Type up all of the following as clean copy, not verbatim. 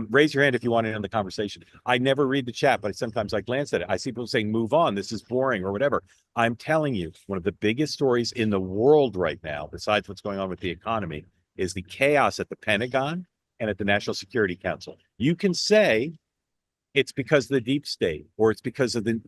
Raise your hand if you want in on the conversation. I never read the chat, but sometimes I glance at it. I see people saying, move on, this is boring or whatever. I'm telling you, one of the biggest stories in the world right now, besides what's going on with the economy, is the chaos at the Pentagon and at the National Security Council. You can say it's because of the deep state or it's because of the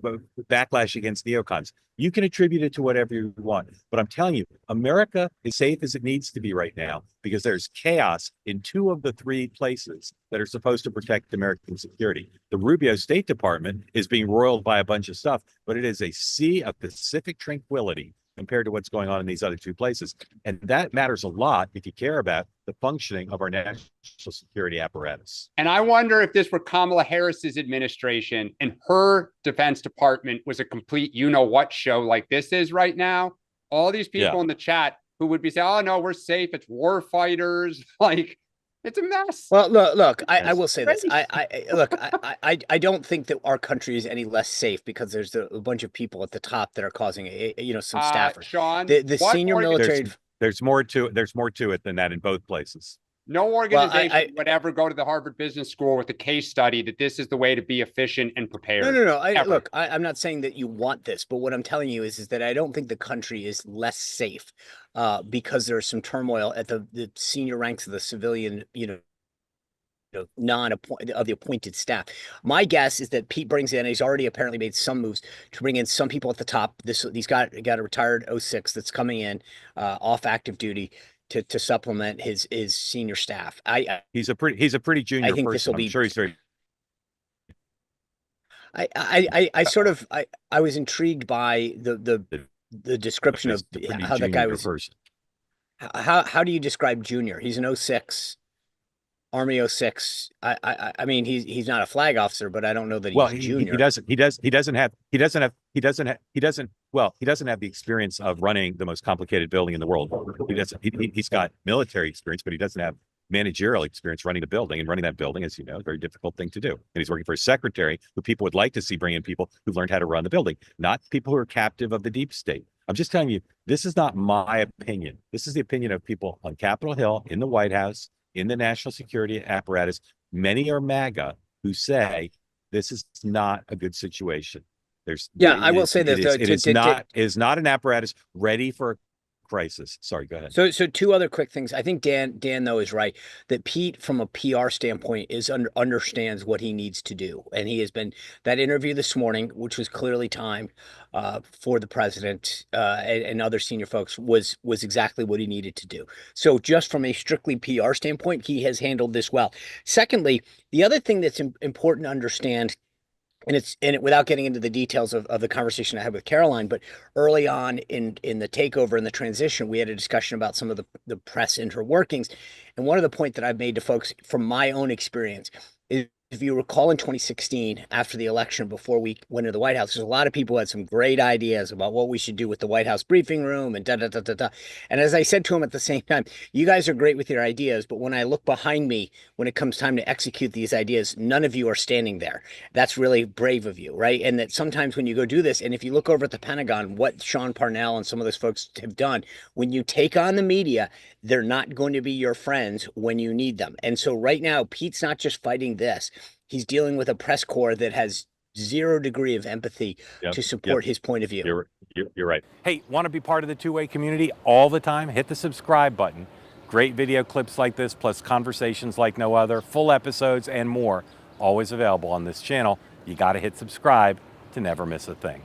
backlash against neocons. You can attribute it to whatever you want. But I'm telling you, America is safe as it needs to be right now because there's chaos in two of the three places that are supposed to protect American security. The Rubio State Department is being roiled by a bunch of stuff, but it is a sea of Pacific tranquility compared to what's going on in these other two places. And that matters a lot if you care about the functioning of our national security apparatus. And I wonder if this were Kamala Harris's administration and her Defense Department was a complete you-know-what show like this is right now. All these people in the chat who would be saying, oh, no, we're safe. It's war fighters. Like, it's a mess. Well, look. I will say this. I don't think that our country is any less safe because there's a bunch of people at the top that are causing some staffers. Sean, the senior military. There's more to it than that in both places. No organization would ever go to the Harvard Business School with a case study that this is the way to be efficient and prepared. No. Look, I'm not saying that you want this, but what I'm telling you is that I don't think the country is less safe because there's some turmoil at the senior ranks of the civilian, of the appointed staff. My guess is that Pete brings in, he's already apparently made some moves to bring in some people at the top. He's got a retired 06 that's coming in off active duty to supplement his senior staff. He's a pretty junior I think person. This will be, I'm sure he's very. I was intrigued by the description of how that guy was. Person. How do you describe junior? He's an 06. Army 06. I mean, he's not a flag officer, but I don't know that he's junior. He doesn't have the experience of running the most complicated building in the world. He's got military experience, but he doesn't have managerial experience running the building, and running that building, as you know, is a very difficult thing to do. And he's working for a secretary who people would like to see bring in people who've learned how to run the building, not people who are captive of the deep state. I'm just telling you, this is not my opinion. This is the opinion of people on Capitol Hill, in the White House, in the national security apparatus. Many are MAGA who say this is not a good situation. I will say that it is not an apparatus ready for a crisis. Sorry, go ahead. So two other quick things. I think Dan though is right that Pete, from a PR standpoint, understands what he needs to do, and he has been that interview this morning, which was clearly timed for the president and other senior folks, was exactly what he needed to do. So just from a strictly PR standpoint, he has handled this well. Secondly, the other thing that's important to understand, and without getting into the details of the conversation I had with Caroline, but early on in the takeover and the transition, we had a discussion about some of the press interworkings. And one of the points that I've made to folks from my own experience is, if you recall, in 2016, after the election, before we went to the White House, there's a lot of people who had some great ideas about what we should do with the White House briefing room and da-da-da-da-da. And as I said to him at the same time, you guys are great with your ideas, but when I look behind me, when it comes time to execute these ideas, none of you are standing there. That's really brave of you, right? And that sometimes when you go do this, and if you look over at the Pentagon, what Sean Parnell and some of those folks have done, when you take on the media, they're not going to be your friends when you need them. And so right now, Pete's not just fighting this. He's dealing with a press corps that has 0 degree of empathy to support his point of view. You're right. Hey, want to be part of the two-way community all the time? Hit the subscribe button. Great video clips like this, plus conversations like no other, full episodes and more, always available on this channel. You got to hit subscribe to never miss a thing.